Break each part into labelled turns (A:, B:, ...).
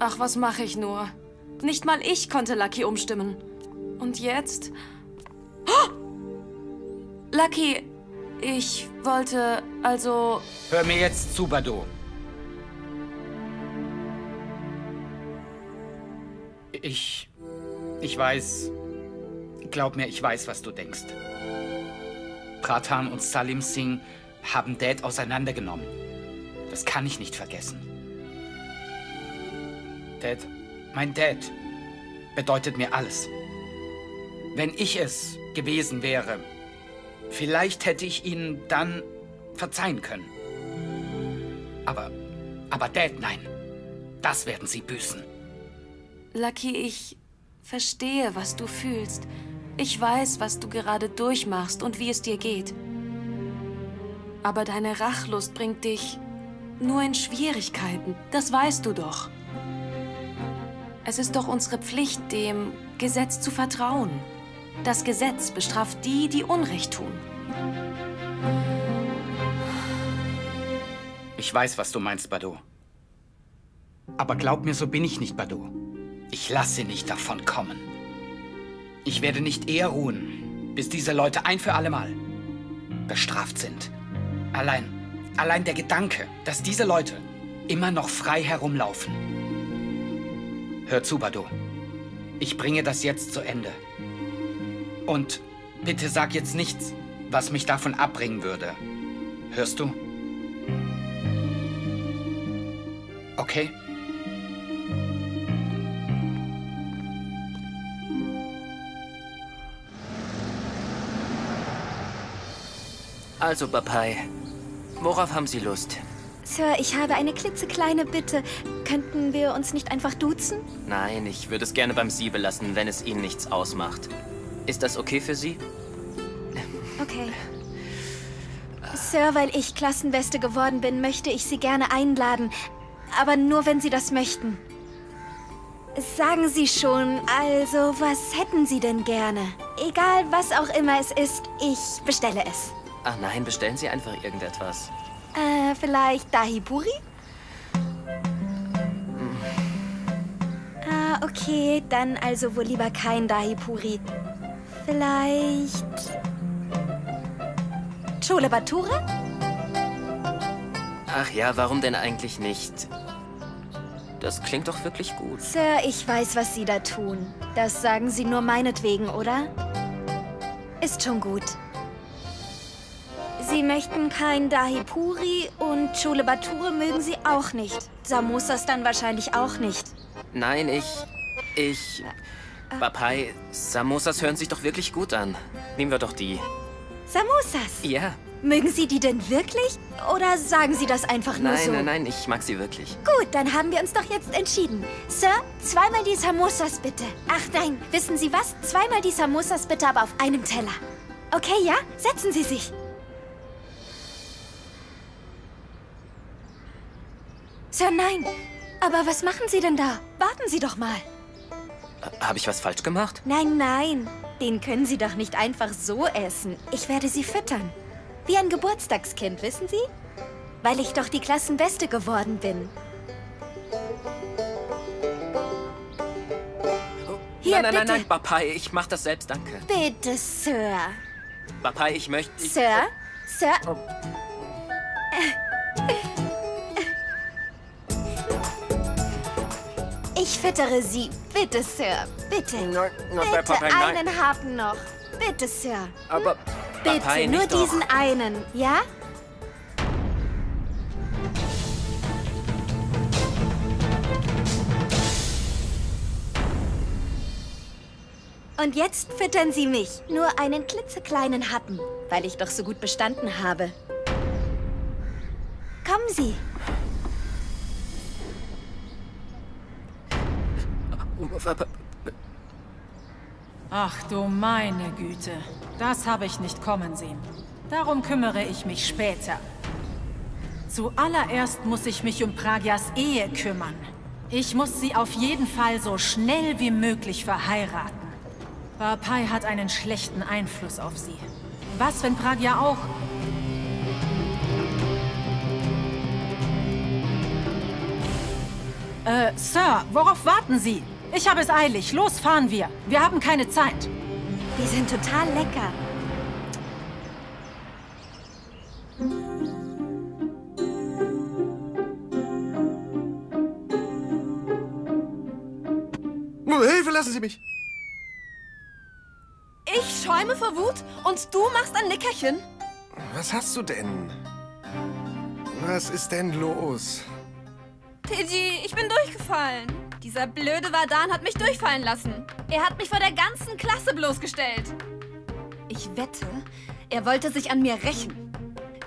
A: Ach, was mache ich nur? Nicht mal ich konnte Lucky umstimmen. Und jetzt? Oh! Lucky, ich wollte, also...
B: Hör mir jetzt zu, Bado. Ich weiß... Glaub mir, ich weiß, was du denkst. Pradhan und Salim Singh haben Dad auseinandergenommen. Das kann ich nicht vergessen. Dad, mein Dad, bedeutet mir alles. Wenn ich es gewesen wäre, vielleicht hätte ich ihnen dann verzeihen können. Aber Dad, nein. Das werden sie büßen.
A: Lucky, ich verstehe, was du fühlst. Ich weiß, was du gerade durchmachst und wie es dir geht. Aber deine Rachlust bringt dich nur in Schwierigkeiten. Das weißt du doch. Es ist doch unsere Pflicht, dem Gesetz zu vertrauen. Das Gesetz bestraft die, die Unrecht tun.
B: Ich weiß, was du meinst, Bado. Aber glaub mir, so bin ich nicht, Bado. Ich lasse nicht davon kommen. Ich werde nicht eher ruhen, bis diese Leute ein für allemal bestraft sind. Allein der Gedanke, dass diese Leute immer noch frei herumlaufen. Hör zu, Bado. Ich bringe das jetzt zu Ende. Und bitte sag jetzt nichts, was mich davon abbringen würde. Hörst du? Okay?
C: Also, Bapai, worauf haben Sie Lust?
D: Sir, ich habe eine klitzekleine Bitte. Könnten wir uns nicht einfach duzen?
C: Nein, ich würde es gerne beim Sie belassen, wenn es Ihnen nichts ausmacht. Ist das okay für Sie?
D: Okay. Sir, weil ich Klassenbeste geworden bin, möchte ich Sie gerne einladen. Aber nur, wenn Sie das möchten. Sagen Sie schon, also, was hätten Sie denn gerne? Egal, was auch immer es ist, ich bestelle es.
C: Ach nein, bestellen Sie einfach irgendetwas.
D: Vielleicht Dahi Puri? Okay, dann also wohl lieber kein Dahi Puri. Vielleicht... Chole Bhature?
C: Ach ja, warum denn eigentlich nicht? Das klingt doch wirklich gut.
D: Sir, ich weiß, was Sie da tun. Das sagen Sie nur meinetwegen, oder? Ist schon gut. Sie möchten kein Dahi Puri und Chole Bhature mögen Sie auch nicht. Samosas dann wahrscheinlich auch nicht.
C: Nein, Bapai, Samosas hören sich doch wirklich gut an. Nehmen wir doch die.
D: Samosas?
C: Ja.
D: Mögen Sie die denn wirklich? Oder sagen Sie das einfach nur so?
C: Nein, ich mag sie wirklich.
D: Gut, dann haben wir uns doch jetzt entschieden. Sir, zweimal die Samosas bitte. Ach nein, wissen Sie was? Zweimal die Samosas bitte, aber auf einem Teller. Okay, ja? Setzen Sie sich. Sir, nein. Aber was machen Sie denn da? Warten Sie doch mal.
C: Habe ich was falsch gemacht?
D: Nein. Den können Sie doch nicht einfach so essen. Ich werde Sie füttern. Wie ein Geburtstagskind, wissen Sie? Weil ich doch die Klassenbeste geworden bin. Hier, bitte.
C: Nein, Bapai, ich mach das selbst, danke.
D: Bitte, Sir.
C: Bapai, ich möchte...
D: Sir?
C: Oh.
D: Ich füttere Sie. Bitte, Sir. Bitte. Bitte,
C: Bapai,
D: einen Happen noch. Bitte, Sir.
C: Aber...
D: Bitte,
C: Bapai,
D: nur
C: nicht doch.
D: diesen einen, ja? Und jetzt füttern Sie mich. Nur einen klitzekleinen Happen, weil ich doch so gut bestanden habe. Kommen Sie.
E: Ach du meine Güte, das habe ich nicht kommen sehen. Darum kümmere ich mich später. Zuallererst muss ich mich um Pragyas Ehe kümmern. Ich muss sie auf jeden Fall so schnell wie möglich verheiraten. Bapai hat einen schlechten Einfluss auf sie. Was, wenn Pragya auch... Sir, worauf warten Sie? Ich habe es eilig. Los, fahren wir. Wir haben keine Zeit.
D: Die sind total lecker.
F: Hilfe, lassen Sie mich!
G: Ich schäume vor Wut und du machst ein Nickerchen?
F: Was hast du denn? Was ist denn los?
G: Tiji, ich bin durchgefallen. Dieser blöde Vadan hat mich durchfallen lassen. Er hat mich vor der ganzen Klasse bloßgestellt. Ich wette, er wollte sich an mir rächen.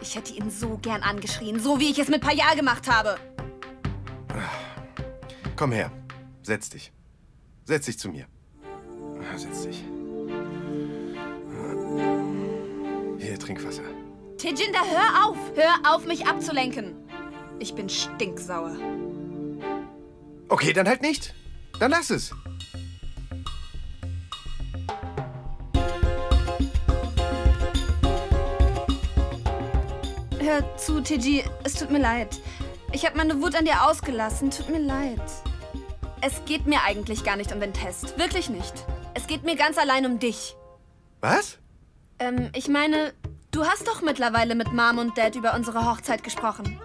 G: Ich hätte ihn so gern angeschrien, so wie ich es mit Payal gemacht habe.
F: Komm her, setz dich. Setz dich zu mir. Setz dich. Hier, Trinkwasser.
G: Tejinder, hör auf! Hör auf, mich abzulenken. Ich bin stinksauer.
F: Okay, dann halt nicht. Dann lass es.
G: Hör zu, Tiji, es tut mir leid. Ich habe meine Wut an dir ausgelassen. Tut mir leid. Es geht mir eigentlich gar nicht um den Test. Wirklich nicht. Es geht mir ganz allein um dich.
F: Was?
G: Ich meine, du hast doch mittlerweile mit Mom und Dad über unsere Hochzeit gesprochen.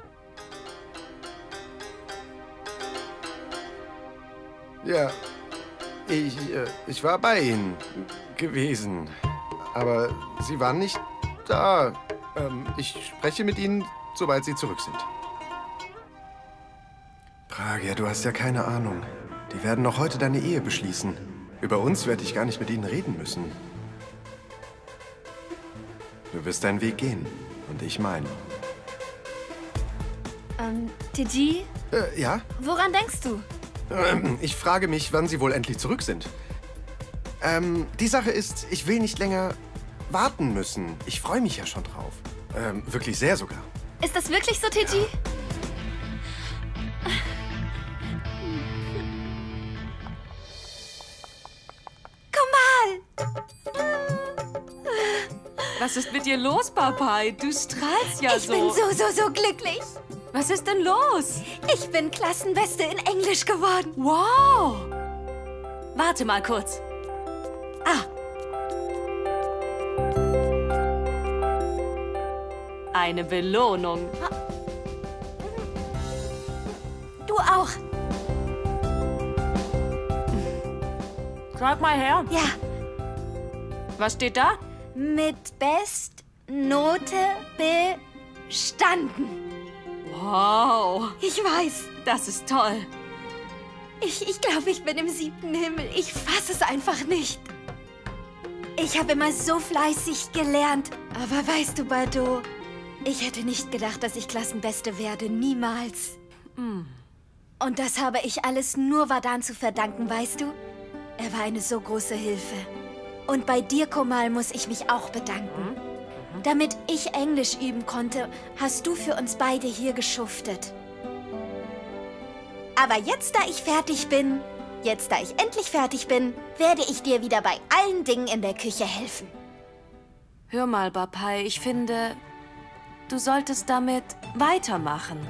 F: Ja, ich war bei Ihnen gewesen. Aber Sie waren nicht da. Ich spreche mit Ihnen, sobald Sie zurück sind. Pragya, du hast ja keine Ahnung. Die werden noch heute deine Ehe beschließen. Über uns werde ich gar nicht mit ihnen reden müssen. Du wirst deinen Weg gehen. Und ich meinen.
G: Tiji?
F: Ja?
G: Woran denkst du?
F: Ich frage mich, wann sie wohl endlich zurück sind. Die Sache ist, ich will nicht länger warten müssen. Ich freue mich ja schon drauf. Wirklich sehr sogar.
G: Ist das wirklich so, Tiji?
A: Was ist mit dir los, Papai? Du strahlst ja
D: Ich bin so glücklich.
A: Was ist denn los?
D: Ich bin Klassenbeste in Englisch geworden.
A: Wow! Warte mal kurz. Eine Belohnung.
D: Du auch.
A: Sag mal her.
D: Ja,
A: Was steht da?
D: mit Bestnote bestanden.
A: Wow,
D: Ich weiß.
A: das ist toll.
D: Ich glaube, ich bin im 7. Himmel. Ich fasse es einfach nicht. Ich habe immer so fleißig gelernt. Aber weißt du, Bado, ich hätte nicht gedacht, dass ich Klassenbeste werde. Niemals. Und das habe ich alles nur Vadan zu verdanken, weißt du? Er war eine so große Hilfe. Und bei dir, Komal, muss ich mich auch bedanken. Damit ich Englisch üben konnte, hast du für uns beide hier geschuftet. Aber jetzt, da ich endlich fertig bin, werde ich dir wieder bei allen Dingen in der Küche helfen.
A: Hör mal, Papai, ich finde, du solltest damit weitermachen.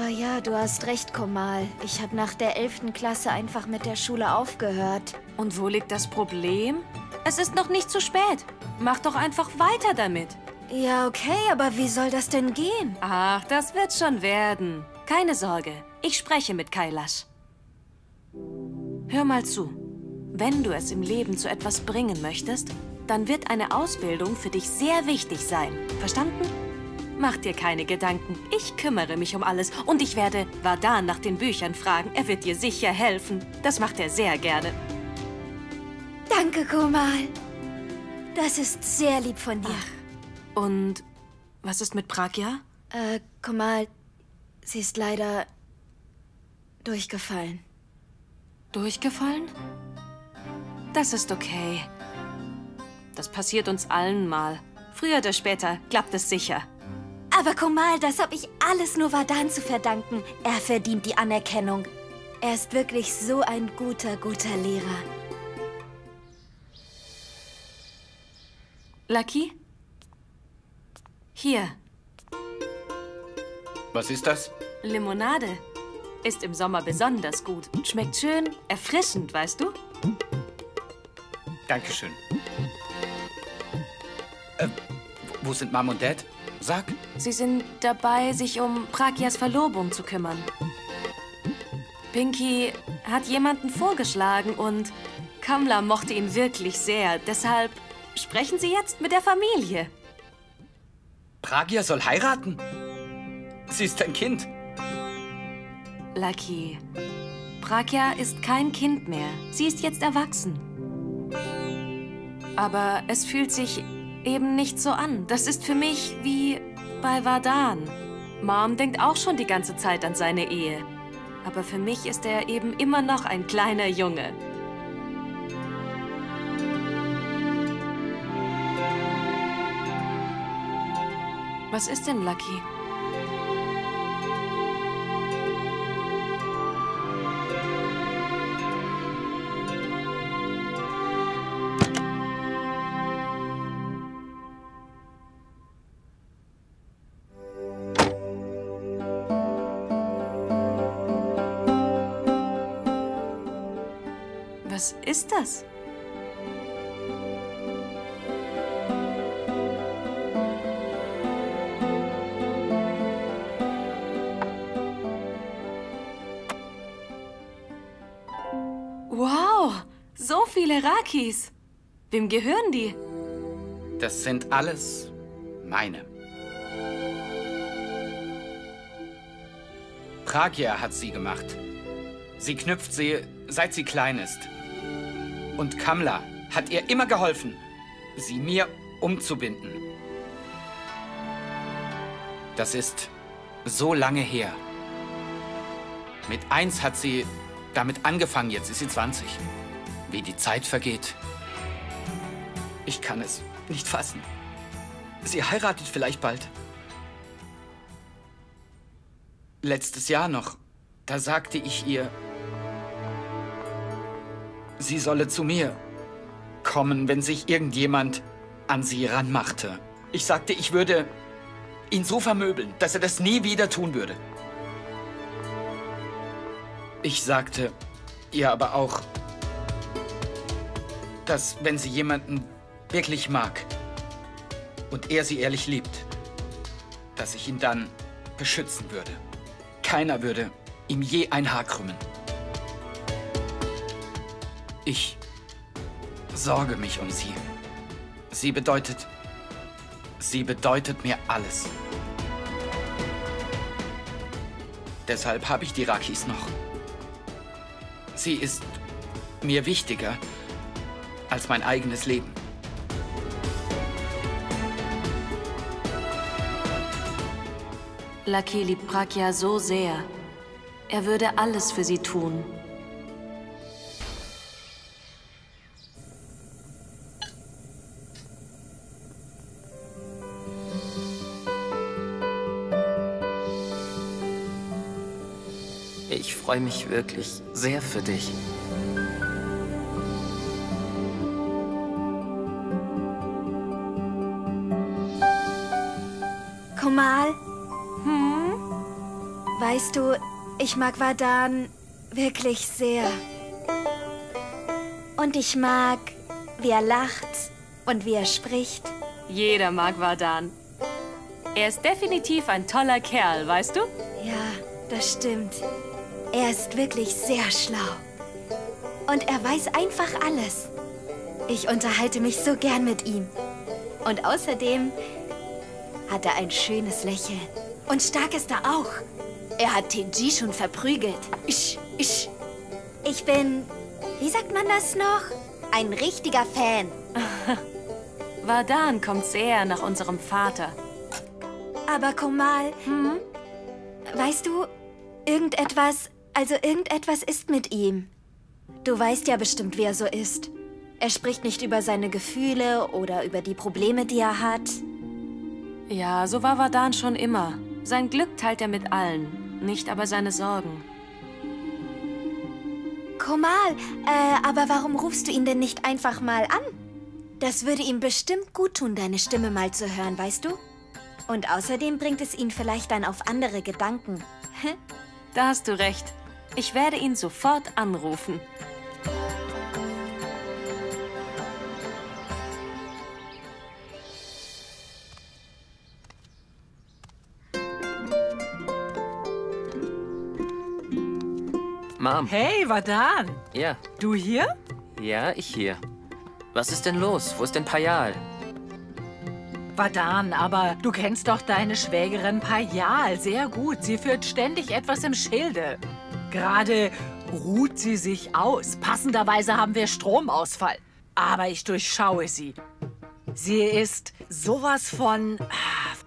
D: Ja, du hast recht, Komal. Ich habe nach der 11. Klasse einfach mit der Schule aufgehört.
A: Und wo liegt das Problem? Es ist noch nicht zu spät. Mach doch einfach weiter damit.
D: Ja, okay, aber wie soll das denn gehen?
A: Ach, das wird schon werden. Keine Sorge, ich spreche mit Kailash. Hör mal zu. Wenn du es im Leben zu etwas bringen möchtest, dann wird eine Ausbildung für dich sehr wichtig sein. Verstanden? Mach dir keine Gedanken. Ich kümmere mich um alles. Und ich werde Vadan nach den Büchern fragen. Er wird dir sicher helfen. Das macht er sehr gerne.
D: Danke, Komal. Das ist sehr lieb von dir.
A: Und was ist mit Pragya?
D: Komal, sie ist leider durchgefallen.
A: Durchgefallen? Das ist okay. Das passiert uns allen mal. Früher oder später klappt es sicher.
D: Aber Komal, das habe ich alles nur Vadan zu verdanken. Er verdient die Anerkennung. Er ist wirklich so ein guter Lehrer.
A: Lucky? Hier,
B: Was ist das?
A: Limonade. Ist im Sommer besonders gut. Schmeckt schön erfrischend, weißt du?
B: Dankeschön. Wo sind Mom und Dad? Sag.
A: Sie sind dabei, sich um Pragyas Verlobung zu kümmern. Pinky hat jemanden vorgeschlagen und Kamla mochte ihn wirklich sehr. Deshalb sprechen Sie jetzt mit der Familie.
B: Pragya soll heiraten? Sie ist ein Kind.
A: Lucky, Pragya ist kein Kind mehr. Sie ist jetzt erwachsen. Aber es fühlt sich eben nicht so an. Das ist für mich wie bei Vardaan. Mom denkt auch schon die ganze Zeit an seine Ehe. Aber für mich ist er eben immer noch ein kleiner Junge. Was ist denn, Lucky? Was ist das? Wow, so viele Rakis. Wem gehören die?
B: Das sind alles meine. Pragya hat sie gemacht. Sie knüpft sie, seit sie klein ist. Und Kamla hat ihr immer geholfen, sie mir umzubinden. Das ist so lange her. Mit 1 hat sie damit angefangen, jetzt ist sie 20. Wie die Zeit vergeht. Ich kann es nicht fassen. Sie heiratet vielleicht bald. Letztes Jahr noch, da sagte ich ihr, sie solle zu mir kommen, wenn sich irgendjemand an sie ranmachte. Ich sagte, ich würde ihn so vermöbeln, dass er das nie wieder tun würde. Ich sagte ihr aber auch, dass wenn sie jemanden wirklich mag und er sie ehrlich liebt, dass ich ihn dann beschützen würde. Keiner würde ihm je ein Haar krümmen. Ich sorge mich um sie. Sie bedeutet mir alles. Deshalb habe ich die Rakis noch. Sie ist mir wichtiger als mein eigenes Leben.
A: Lucky liebt Pragya so sehr. Er würde alles für sie tun.
C: Ich freue mich wirklich sehr für dich.
D: Komal? Weißt du, ich mag Vardaan wirklich sehr. Und ich mag, wie er lacht und wie er spricht.
A: Jeder mag Vardaan. Er ist definitiv ein toller Kerl, weißt du?
D: Ja, das stimmt. Er ist wirklich sehr schlau. Und er weiß einfach alles. Ich unterhalte mich so gern mit ihm. Und außerdem hat er ein schönes Lächeln. Und stark ist er auch. Er hat Teji schon verprügelt. Ich bin, wie sagt man das noch? Ein richtiger Fan.
A: Vardaan kommt sehr nach unserem Vater.
D: Aber Komal, weißt du, irgendetwas ist mit ihm. Du weißt ja bestimmt, wie er so ist. Er spricht nicht über seine Gefühle oder über die Probleme, die er hat.
A: Ja, so war Vardaan schon immer. Sein Glück teilt er mit allen, nicht aber seine Sorgen.
D: Komal, aber warum rufst du ihn denn nicht einfach mal an? Das würde ihm bestimmt gut tun, deine Stimme mal zu hören, weißt du? Und außerdem bringt es ihn vielleicht dann auf andere Gedanken.
A: Da hast du recht. Ich werde ihn sofort anrufen.
C: Mom.
H: Hey, Vadan.
C: Ja.
H: Du hier?
C: Ja, ich hier. Was ist denn los? Wo ist denn Payal?
H: Vadan, aber du kennst doch deine Schwägerin Payal sehr gut. Sie führt ständig etwas im Schilde. Gerade ruht sie sich aus. Passenderweise haben wir Stromausfall. Aber ich durchschaue sie. Sie ist sowas von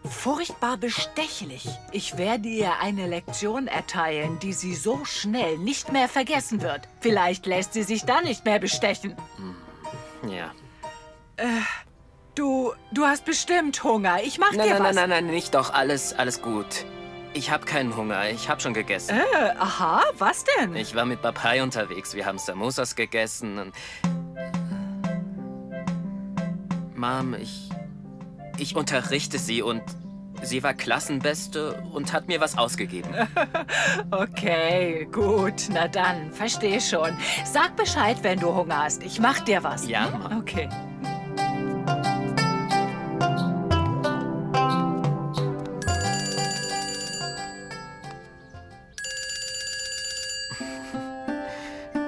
H: furchtbar bestechlich. Ich werde ihr eine Lektion erteilen, die sie so schnell nicht mehr vergessen wird. Vielleicht lässt sie sich dann nicht mehr bestechen.
C: Ja.
H: Du hast bestimmt Hunger. Ich mach dir was.
C: Nein, nicht doch. Alles gut. Ich habe keinen Hunger. Ich habe schon gegessen.
H: Aha, was denn?
C: Ich war mit Bapai unterwegs. Wir haben Samosas gegessen und... Mom, ich unterrichte sie und sie war Klassenbeste und hat mir was ausgegeben.
H: Okay, gut. Na dann, versteh schon. Sag Bescheid, wenn du Hunger hast. Ich mach dir was.
C: Ja, Mom.
H: Okay.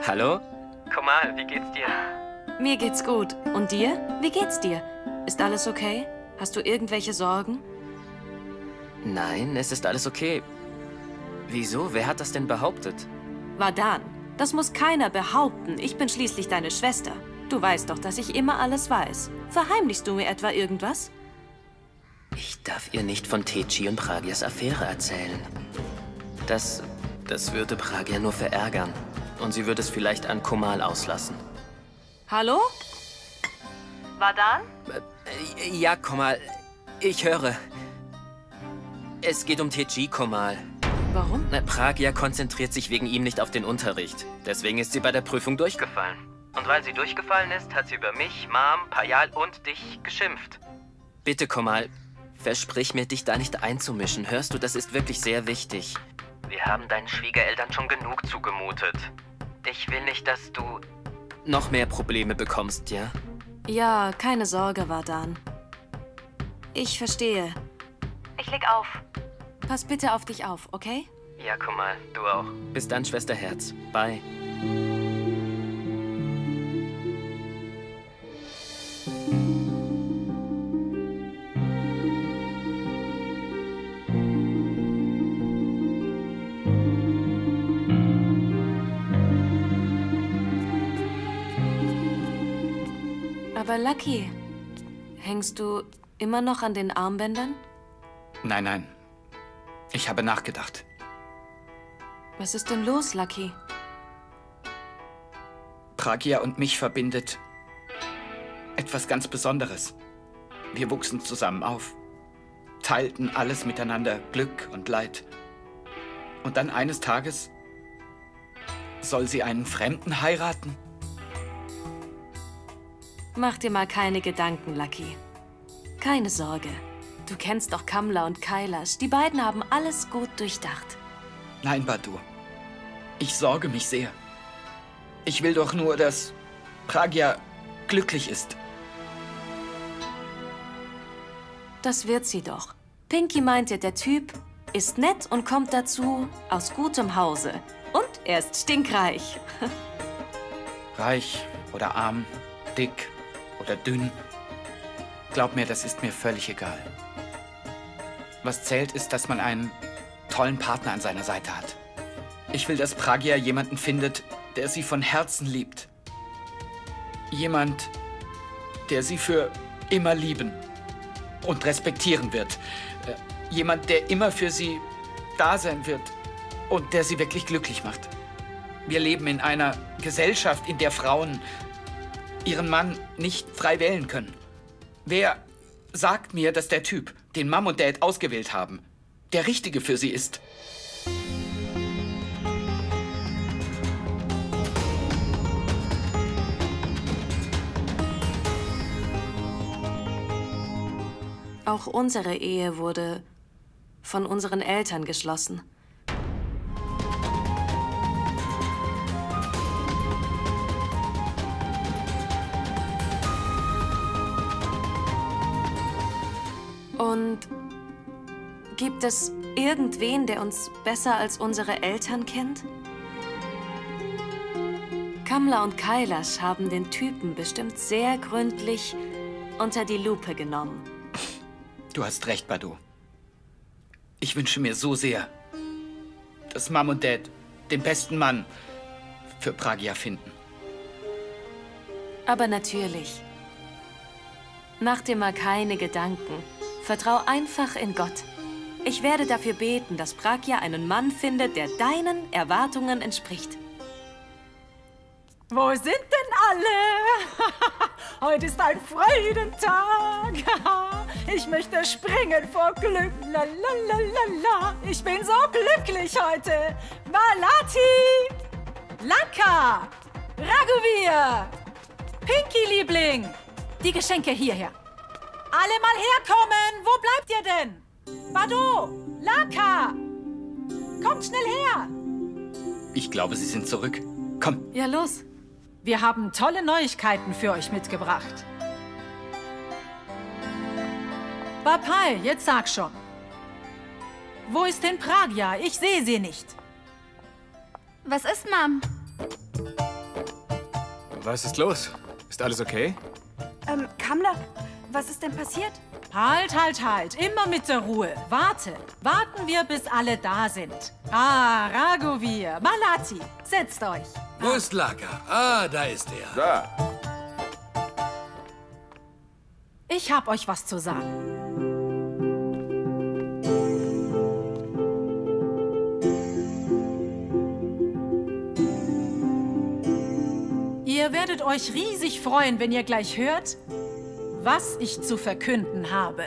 C: Hallo? Komal, wie geht's dir?
A: Mir geht's gut. Und dir? Wie geht's dir? Ist alles okay? Hast du irgendwelche Sorgen?
C: Nein, es ist alles okay. Wieso? Wer hat das denn behauptet?
A: Vadan, das muss keiner behaupten. Ich bin schließlich deine Schwester. Du weißt doch, dass ich immer alles weiß. Verheimlichst du mir etwa irgendwas?
C: Ich darf ihr nicht von Teji und Pragyas Affäre erzählen. Das würde Pragya nur verärgern. Und sie würde es vielleicht an Komal auslassen.
A: Hallo? Vadan?
C: Ja, Komal. Ich höre. Es geht um Teji, Komal.
A: Warum?
C: Pragya konzentriert sich wegen ihm nicht auf den Unterricht. Deswegen ist sie bei der Prüfung durchgefallen. Und weil sie durchgefallen ist, hat sie über mich, Mom, Payal und dich geschimpft. Bitte, Komal, versprich mir, dich da nicht einzumischen. Hörst du, das ist wirklich sehr wichtig. Wir haben deinen Schwiegereltern schon genug zugemutet. Ich will nicht, dass du noch mehr Probleme bekommst, ja?
A: Ja, keine Sorge, Vadan. Ich verstehe. Ich leg auf. Pass bitte auf dich auf, okay?
C: Ja, Komal, du auch. Bis dann, Schwesterherz. Bye.
A: Aber Lucky, hängst du immer noch an den Armbändern?
B: Nein. Ich habe nachgedacht.
A: Was ist denn los, Lucky?
B: Pragya und mich verbindet etwas ganz Besonderes. Wir wuchsen zusammen auf, teilten alles miteinander, Glück und Leid. Und dann eines Tages soll sie einen Fremden heiraten?
A: Mach dir mal keine Gedanken, Lucky. Keine Sorge. Du kennst doch Kamla und Kailash. Die beiden haben alles gut durchdacht.
B: Nein, Badu. Ich sorge mich sehr. Ich will doch nur, dass Pragya glücklich ist.
A: Das wird sie doch. Pinky meinte, der Typ ist nett und kommt dazu aus gutem Hause. Und er ist stinkreich.
B: Reich oder arm, dick oder dünn. Glaub mir, das ist mir völlig egal. Was zählt, ist, dass man einen tollen Partner an seiner Seite hat. Ich will, dass Pragya jemanden findet, der sie von Herzen liebt. Jemand, der sie für immer lieben und respektieren wird. Jemand, der immer für sie da sein wird und der sie wirklich glücklich macht. Wir leben in einer Gesellschaft, in der Frauen ihren Mann nicht frei wählen können. Wer sagt mir, dass der Typ, den Mom und Dad ausgewählt haben, der Richtige für sie ist?
A: Auch unsere Ehe wurde von unseren Eltern geschlossen. Und gibt es irgendwen, der uns besser als unsere Eltern kennt? Kamla und Kailash haben den Typen bestimmt sehr gründlich unter die Lupe genommen.
B: Du hast recht, Badu. Ich wünsche mir so sehr, dass Mom und Dad den besten Mann für Pragya finden.
A: Aber natürlich. Mach dir mal keine Gedanken. Vertrau einfach in Gott. Ich werde dafür beten, dass Pragya einen Mann findet, der deinen Erwartungen entspricht.
H: Wo sind denn alle? Heute ist ein Freudentag. Ich möchte springen vor Glück. La, la, la, la, la. Ich bin so glücklich heute. Malati, Lanka, Raghuveer, Pinky, Liebling. Die Geschenke hierher. Alle mal herkommen. Wo bleibt ihr denn? Badu, Lanka, kommt schnell her.
B: Ich glaube, sie sind zurück. Komm.
A: Ja, los.
H: Wir haben tolle Neuigkeiten für euch mitgebracht. Bapai, jetzt sag schon. Wo ist denn Pragya? Ich sehe sie nicht.
G: Was ist, Mom?
I: Was ist los? Ist alles okay?
J: Kamla, was ist denn passiert?
H: Halt. Immer mit der Ruhe. Warten wir, bis alle da sind. Raghuveer, Malati, setzt euch.
K: Wo ist Laka? Da ist er.
I: Da.
H: Ich hab euch was zu sagen. Ihr werdet euch riesig freuen, wenn ihr gleich hört, was ich zu verkünden habe.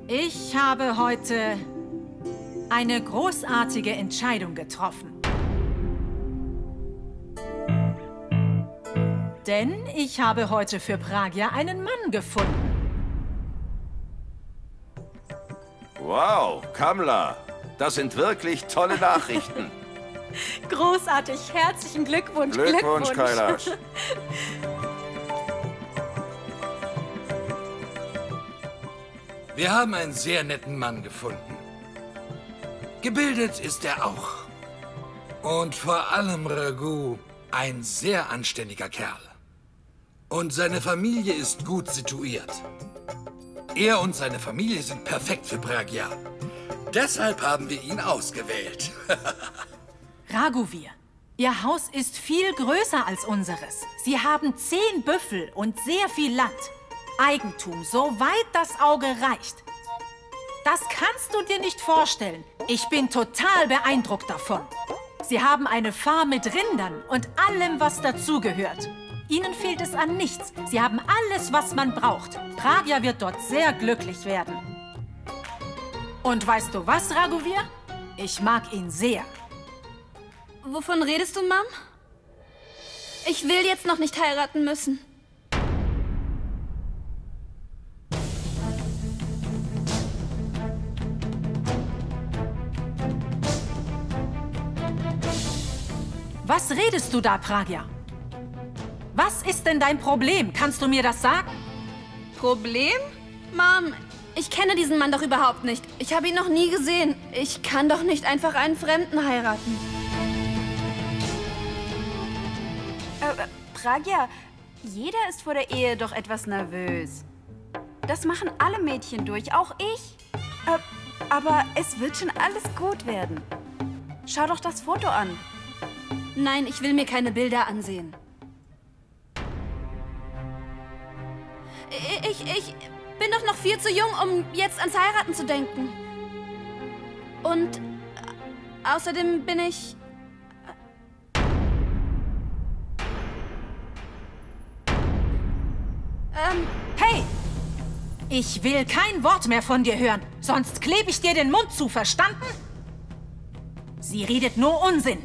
H: Ich habe heute eine großartige Entscheidung getroffen. Denn ich habe heute für Pragya einen Mann gefunden.
L: Wow, Kamla, das sind wirklich tolle Nachrichten.
J: Großartig, herzlichen Glückwunsch.
L: Glückwunsch, Kailash.
K: Wir haben einen sehr netten Mann gefunden. Gebildet ist er auch. Und vor allem Raghu, ein sehr anständiger Kerl. Und seine Familie ist gut situiert. Er und seine Familie sind perfekt für Pragya. Deshalb haben wir ihn ausgewählt.
H: Raghuveer, Ihr Haus ist viel größer als unseres. Sie haben 10 Büffel und sehr viel Land. Eigentum, soweit das Auge reicht. Das kannst du dir nicht vorstellen. Ich bin total beeindruckt davon. Sie haben eine Farm mit Rindern und allem, was dazugehört. Ihnen fehlt es an nichts. Sie haben alles, was man braucht. Pragya wird dort sehr glücklich werden. Und weißt du was, Raghuveer? Ich mag ihn sehr.
G: Wovon redest du, Mom? Ich will jetzt noch nicht heiraten müssen.
H: Was redest du da, Pragya? Was ist denn dein Problem? Kannst du mir das sagen?
G: Problem? Mom, ich kenne diesen Mann doch überhaupt nicht. Ich habe ihn noch nie gesehen. Ich kann doch nicht einfach einen Fremden heiraten.
J: Pragya, jeder ist vor der Ehe doch etwas nervös. Das machen alle Mädchen durch, auch ich. Aber es wird schon alles gut werden. Schau doch das Foto an.
G: Nein, ich will mir keine Bilder ansehen. Ich bin doch noch viel zu jung, um jetzt ans Heiraten zu denken. Und außerdem bin ich...
H: Hey! Ich will kein Wort mehr von dir hören, sonst klebe ich dir den Mund zu, verstanden? Sie redet nur Unsinn.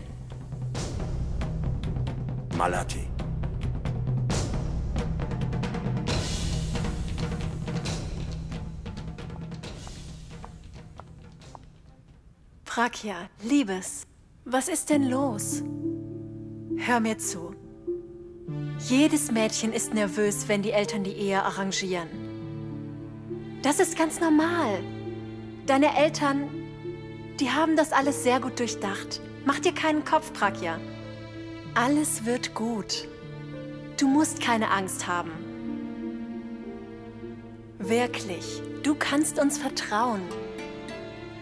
L: Malati.
J: Pragya, Liebes, was ist denn los? Hör mir zu. Jedes Mädchen ist nervös, wenn die Eltern die Ehe arrangieren.
M: Das ist ganz normal. Deine Eltern, die haben das alles sehr gut durchdacht. Mach dir keinen Kopf, Pragya. Alles wird gut. Du musst keine Angst haben. Wirklich, du kannst uns vertrauen.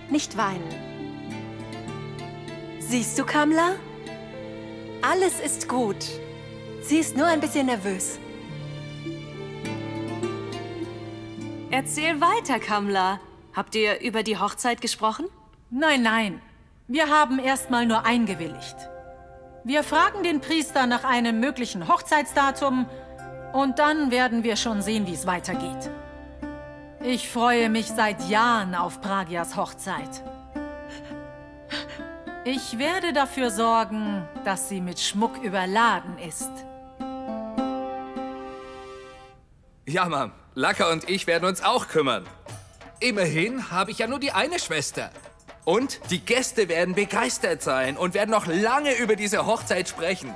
M: Nicht weinen. Siehst du, Kamla? Alles ist gut. Sie ist nur ein bisschen nervös.
A: Erzähl weiter, Kamla. Habt ihr über die Hochzeit gesprochen?
E: Nein, nein. Wir haben erstmal nur eingewilligt. Wir fragen den Priester nach einem möglichen Hochzeitsdatum und dann werden wir schon sehen, wie es weitergeht. Ich freue mich seit Jahren auf Pragyas Hochzeit. Ich werde dafür sorgen, dass sie mit Schmuck überladen ist.
I: Ja, Mom. Laka und ich werden uns auch kümmern. Immerhin habe ich ja nur die eine Schwester. Und die Gäste werden begeistert sein und werden noch lange über diese Hochzeit sprechen.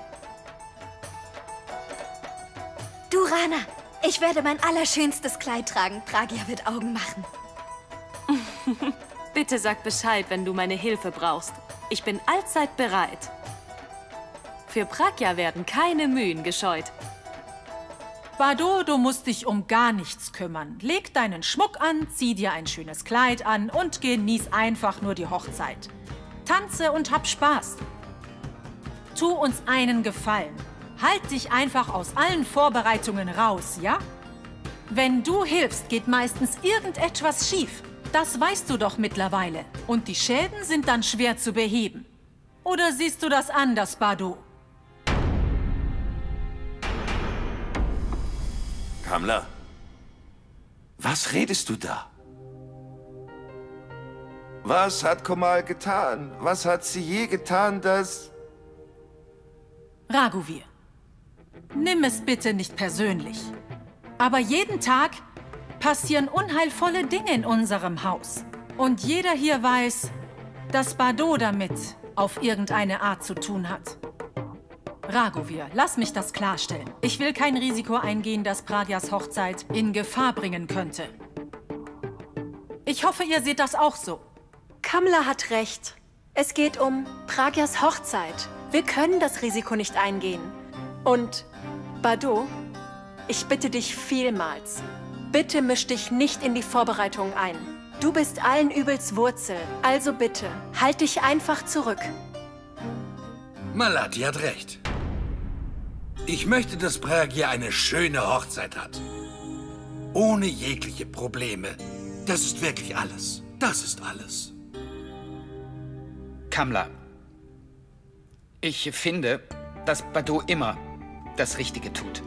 D: Du, Rana, ich werde mein allerschönstes Kleid tragen. Pragya wird Augen machen.
A: Bitte sag Bescheid, wenn du meine Hilfe brauchst. Ich bin allzeit bereit. Für Pragya werden keine Mühen gescheut.
E: Bado, du musst dich um gar nichts kümmern. Leg deinen Schmuck an, zieh dir ein schönes Kleid an und genieß einfach nur die Hochzeit. Tanze und hab Spaß. Tu uns einen Gefallen. Halt dich einfach aus allen Vorbereitungen raus, ja? Wenn du hilfst, geht meistens irgendetwas schief. Das weißt du doch mittlerweile. Und die Schäden sind dann schwer zu beheben. Oder siehst du das anders, Bado?
L: Kamla, was redest du da? Was hat Komal getan? Was hat sie je getan, dass...
E: Raghuvir, nimm es bitte nicht persönlich. Aber jeden Tag passieren unheilvolle Dinge in unserem Haus. Und jeder hier weiß, dass Bado damit auf irgendeine Art zu tun hat. Raghuvir, lass mich das klarstellen. Ich will kein Risiko eingehen, das Pragyas Hochzeit in Gefahr bringen könnte. Ich hoffe, ihr seht das auch so.
M: Kamla hat recht. Es geht um Pragyas Hochzeit. Wir können das Risiko nicht eingehen. Und, Bado, ich bitte dich vielmals, bitte misch dich nicht in die Vorbereitungen ein. Du bist allen Übels Wurzel. Also bitte, halt dich einfach zurück.
K: Malati hat recht. Ich möchte, dass Pragya eine schöne Hochzeit hat. Ohne jegliche Probleme. Das ist wirklich alles. Das ist alles.
B: Kamla, ich finde, dass Bado immer das Richtige tut.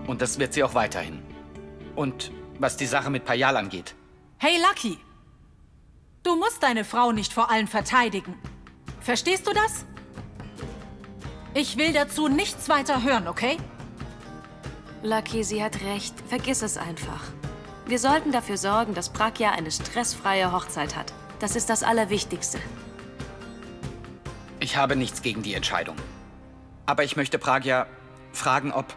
B: Und das wird sie auch weiterhin. Und was die Sache mit Payal angeht.
E: Hey, Lucky! Du musst deine Frau nicht vor allen verteidigen. Verstehst du das? Ich will dazu nichts weiter hören, okay?
A: Lucky, sie hat recht. Vergiss es einfach. Wir sollten dafür sorgen, dass Pragya eine stressfreie Hochzeit hat. Das ist das Allerwichtigste.
B: Ich habe nichts gegen die Entscheidung. Aber ich möchte Pragya fragen, ob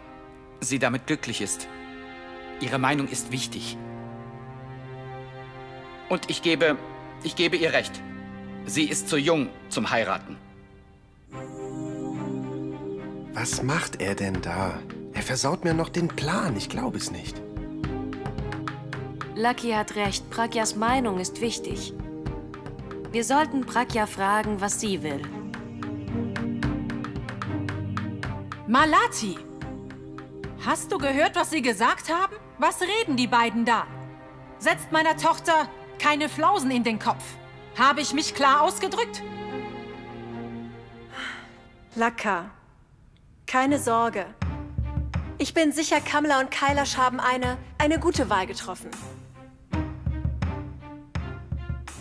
B: sie damit glücklich ist. Ihre Meinung ist wichtig. Und ich gebe ihr recht. Sie ist zu jung zum Heiraten.
F: Was macht er denn da? Er versaut mir noch den Plan. Ich glaube es nicht.
A: Lucky hat recht. Pragyas Meinung ist wichtig. Wir sollten Pragya fragen, was sie will.
E: Malati! Hast du gehört, was sie gesagt haben? Was reden die beiden da? Setzt meiner Tochter keine Flausen in den Kopf. Habe ich mich klar ausgedrückt?
M: Laka, keine Sorge. Ich bin sicher, Kamla und Kailash haben eine gute Wahl getroffen.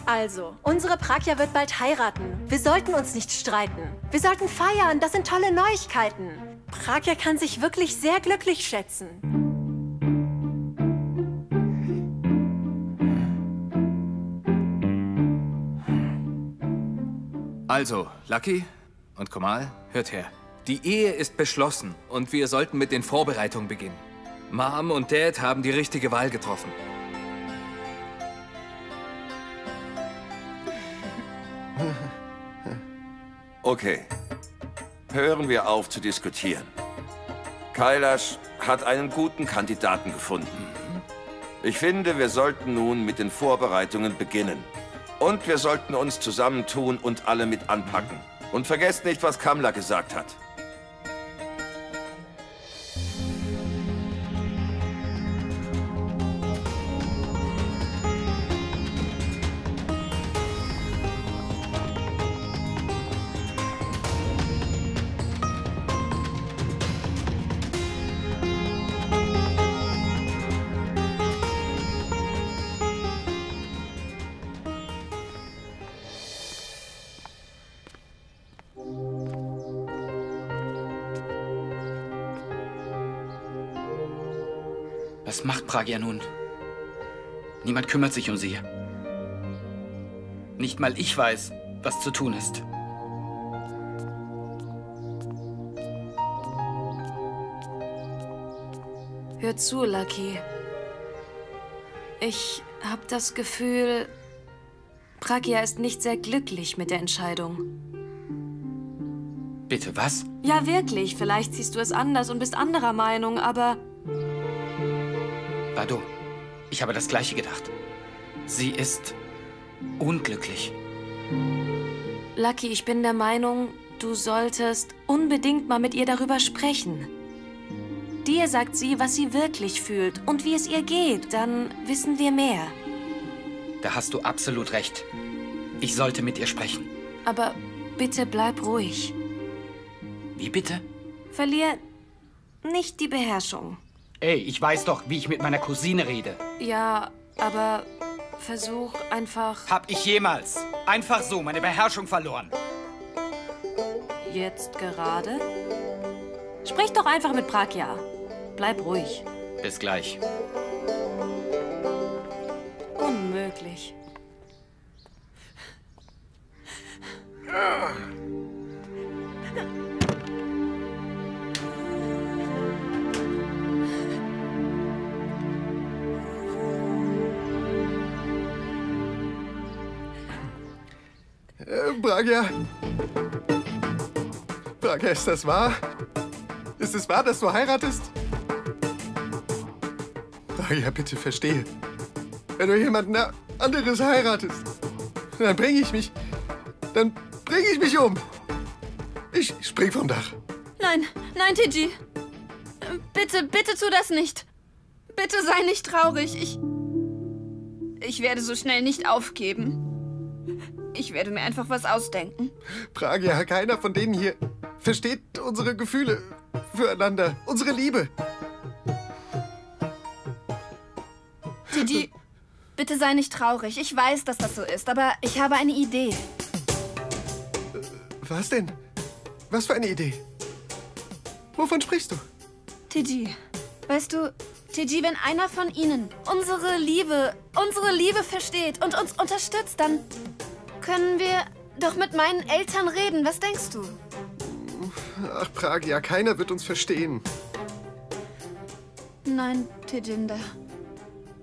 M: Also, unsere Pragya wird bald heiraten. Wir sollten uns nicht streiten. Wir sollten feiern, das sind tolle Neuigkeiten. Pragya kann sich wirklich sehr glücklich schätzen.
I: Also, Lucky und Komal, hört her. Die Ehe ist beschlossen und wir sollten mit den Vorbereitungen beginnen. Mom und Dad haben die richtige Wahl getroffen.
L: Okay. Hören wir auf zu diskutieren. Kailash hat einen guten Kandidaten gefunden. Ich finde, wir sollten nun mit den Vorbereitungen beginnen. Und wir sollten uns zusammentun und alle mit anpacken. Und vergesst nicht, was Kamla gesagt hat.
B: Was macht Pragya nun? Niemand kümmert sich um sie. Nicht mal ich weiß, was zu tun ist.
A: Hör zu, Lucky. Ich habe das Gefühl, Pragya ist nicht sehr glücklich mit der Entscheidung.
B: Bitte, was?
A: Ja, wirklich. Vielleicht siehst du es anders und bist anderer Meinung, aber...
B: Bado, ich habe das Gleiche gedacht. Sie ist unglücklich.
A: Lucky, ich bin der Meinung, du solltest unbedingt mal mit ihr darüber sprechen. Dir sagt sie, was sie wirklich fühlt und wie es ihr geht. Dann wissen wir mehr.
B: Da hast du absolut recht. Ich sollte mit ihr sprechen.
A: Aber bitte bleib ruhig.
B: Wie bitte?
A: Verlier nicht die Beherrschung.
B: Ey, ich weiß doch, wie ich mit meiner Cousine rede.
A: Ja, aber versuch einfach...
B: Hab ich jemals einfach so meine Beherrschung verloren?
A: Jetzt gerade? Sprich doch einfach mit Pragya. Bleib ruhig.
B: Bis gleich.
A: Unmöglich.
F: Pragya. Pragya, ist das wahr? Ist es wahr, dass du heiratest? Pragya, bitte verstehe. Wenn du jemanden anderes heiratest, dann bringe ich mich um. Ich spring vom Dach.
G: Nein, nein, Tiji. Bitte, bitte tu das nicht. Bitte sei nicht traurig. Ich werde so schnell nicht aufgeben. Ich werde mir einfach was ausdenken.
F: Pragya, keiner von denen hier versteht unsere Gefühle füreinander, unsere Liebe.
G: Tiji, bitte sei nicht traurig. Ich weiß, dass das so ist, aber ich habe eine Idee.
F: Was denn? Was für eine Idee? Wovon sprichst du?
G: Tiji, weißt du, Tiji, wenn einer von ihnen unsere Liebe versteht und uns unterstützt, dann können wir doch mit meinen Eltern reden. Was denkst du?
F: Ach, Pragya, keiner wird uns verstehen.
G: Nein, Tejinder.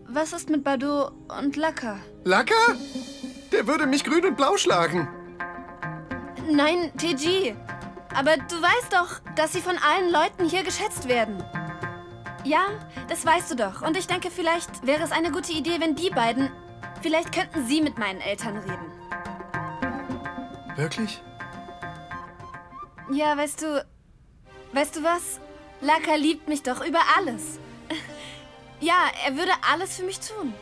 G: Was ist mit Bado und Laka?
F: Laka? Der würde mich grün und blau schlagen.
G: Nein, Tiji. Aber du weißt doch, dass sie von allen Leuten hier geschätzt werden. Ja, das weißt du doch. Und ich denke, vielleicht wäre es eine gute Idee, wenn die beiden... Vielleicht könnten sie mit meinen Eltern reden.
F: Wirklich?
G: Ja, weißt du was? Laka liebt mich doch über alles. Ja, er würde alles für mich tun.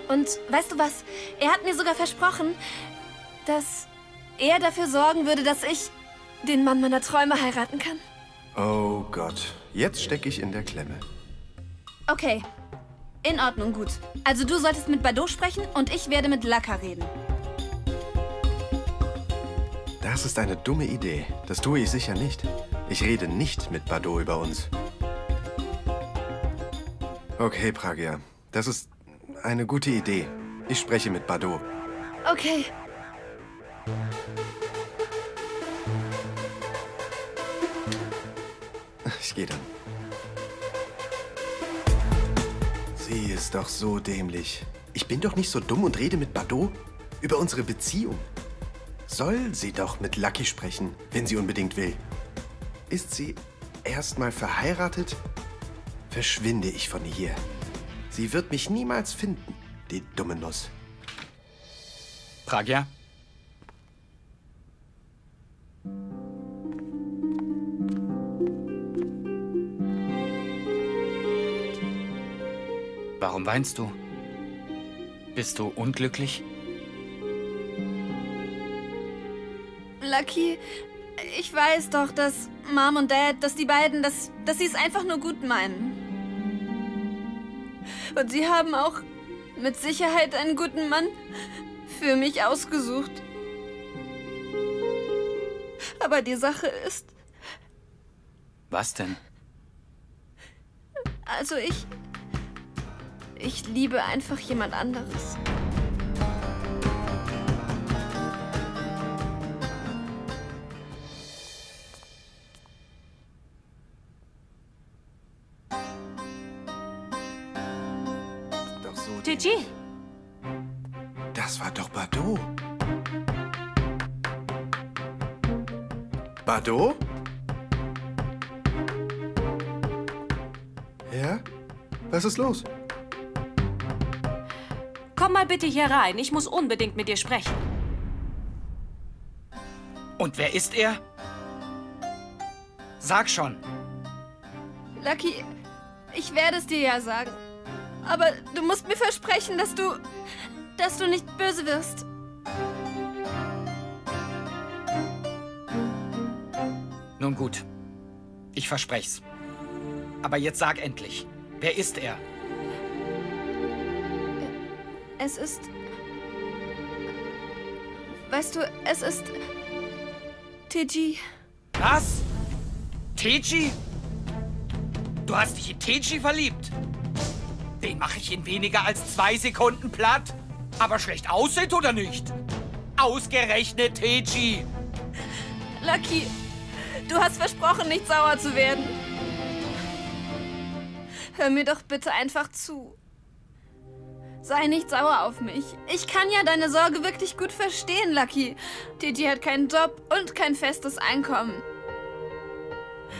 G: Und weißt du was? Er hat mir sogar versprochen, dass er dafür sorgen würde, dass ich den Mann meiner Träume heiraten kann.
F: Oh Gott, jetzt stecke ich in der Klemme.
G: Okay, in Ordnung, gut. Also du solltest mit Bado sprechen und ich werde mit Laka reden.
F: Das ist eine dumme Idee. Das tue ich sicher nicht. Ich rede nicht mit Bado über uns. Okay, Pragya. Das ist eine gute Idee. Ich spreche mit Bado. Ich gehe dann. Sie ist doch so dämlich. Ich bin doch nicht so dumm und rede mit Bardot über unsere Beziehung. Soll sie doch mit Lucky sprechen, wenn sie unbedingt will. Ist sie erst mal verheiratet, verschwinde ich von hier. Sie wird mich niemals finden, die dumme Nuss.
B: Pragya? Warum weinst du? Bist du unglücklich?
G: Lucky, ich weiß doch, dass Mom und Dad, dass die beiden, dass sie es einfach nur gut meinen. Und sie haben auch mit Sicherheit einen guten Mann für mich ausgesucht. Aber die Sache ist...
B: Was denn?
G: Also ich liebe einfach jemand anderes.
A: Tiji!
F: Das war doch Bardot. Bardot? Ja? Was ist los?
A: Komm mal bitte hier rein. Ich muss unbedingt mit dir sprechen.
B: Und wer ist er? Sag schon.
G: Lucky, ich werde es dir ja sagen. Aber du musst mir versprechen, dass du nicht böse wirst.
B: Nun gut. Ich versprech's. Aber jetzt sag endlich. Wer ist er?
G: Es ist... Weißt du, es ist... Tiji.
B: Was? Tiji? Du hast dich in Tiji verliebt? Den mache ich in weniger als 2 Sekunden platt. Aber schlecht aussieht oder nicht? Ausgerechnet Tiji.
G: Lucky, du hast versprochen, nicht sauer zu werden. Hör mir doch bitte einfach zu. Sei nicht sauer auf mich. Ich kann ja deine Sorge wirklich gut verstehen, Lucky. Tiji hat keinen Job und kein festes Einkommen.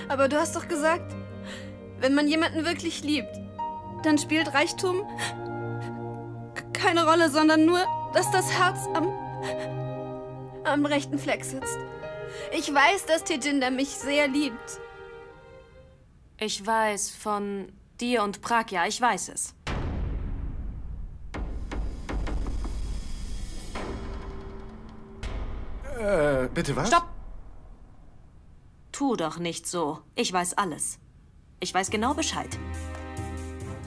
G: Aber du hast doch gesagt, wenn man jemanden wirklich liebt, dann spielt Reichtum keine Rolle, sondern nur, dass das Herz am rechten Fleck sitzt. Ich weiß, dass Tejinder mich sehr liebt.
A: Ich weiß von dir und Pragya, ich weiß es.
F: Bitte was?
A: Stopp! Tu doch nicht so. Ich weiß alles. Ich weiß genau Bescheid.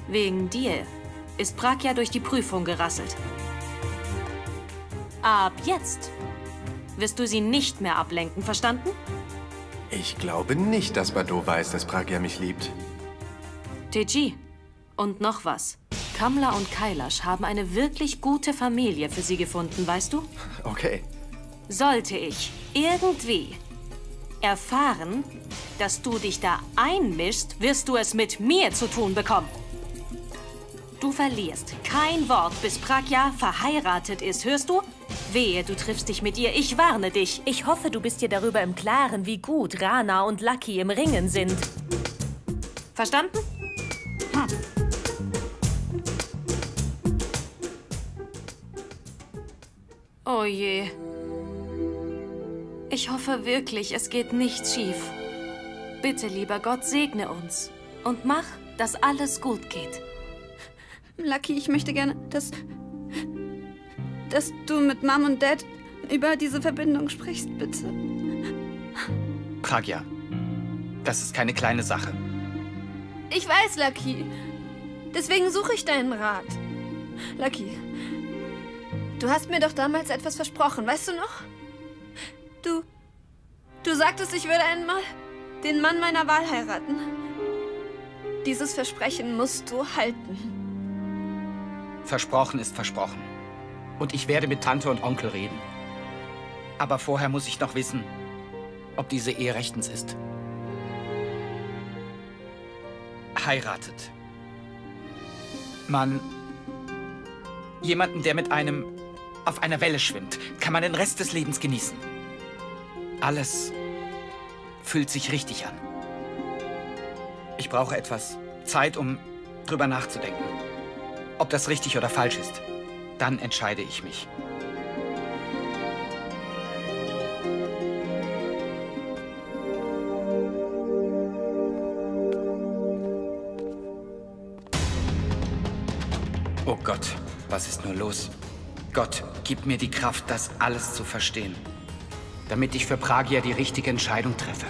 A: Wegen dir ist Pragya durch die Prüfung gerasselt. Ab jetzt wirst du sie nicht mehr ablenken, verstanden?
F: Ich glaube nicht, dass Bardot weiß, dass Pragya mich liebt.
A: Tiji, und noch was. Kamla und Kailash haben eine wirklich gute Familie für sie gefunden, weißt du?
F: Okay.
A: Sollte ich irgendwie erfahren, dass du dich da einmischst, wirst du es mit mir zu tun bekommen. Du verlierst kein Wort, bis Pragya verheiratet ist, hörst du? Wehe, du triffst dich mit ihr, ich warne dich. Ich hoffe, du bist dir darüber im Klaren, wie gut Rana und Lucky im Ringen sind. Verstanden? Oh je. Ich hoffe wirklich, es geht nichts schief. Bitte, lieber Gott, segne uns und mach, dass alles gut geht.
G: Lucky, ich möchte gerne, dass du mit Mom und Dad über diese Verbindung sprichst, bitte.
B: Pragya, das ist keine kleine Sache.
G: Ich weiß, Lucky. Deswegen suche ich deinen Rat. Lucky, du hast mir doch damals etwas versprochen, weißt du noch? Du sagtest, ich würde einmal den Mann meiner Wahl heiraten. Dieses Versprechen musst du halten.
B: Versprochen ist versprochen. Und ich werde mit Tante und Onkel reden. Aber vorher muss ich noch wissen, ob diese Ehe rechtens ist. heiratet, jemanden, der mit einem auf einer Welle schwimmt, kann man den Rest des Lebens genießen. Alles fühlt sich richtig an. Ich brauche etwas Zeit, um drüber nachzudenken. Ob das richtig oder falsch ist, dann entscheide ich mich. Oh Gott, was ist nur los? Gott, gib mir die Kraft, das alles zu verstehen, damit ich für Pragya die richtige Entscheidung treffe.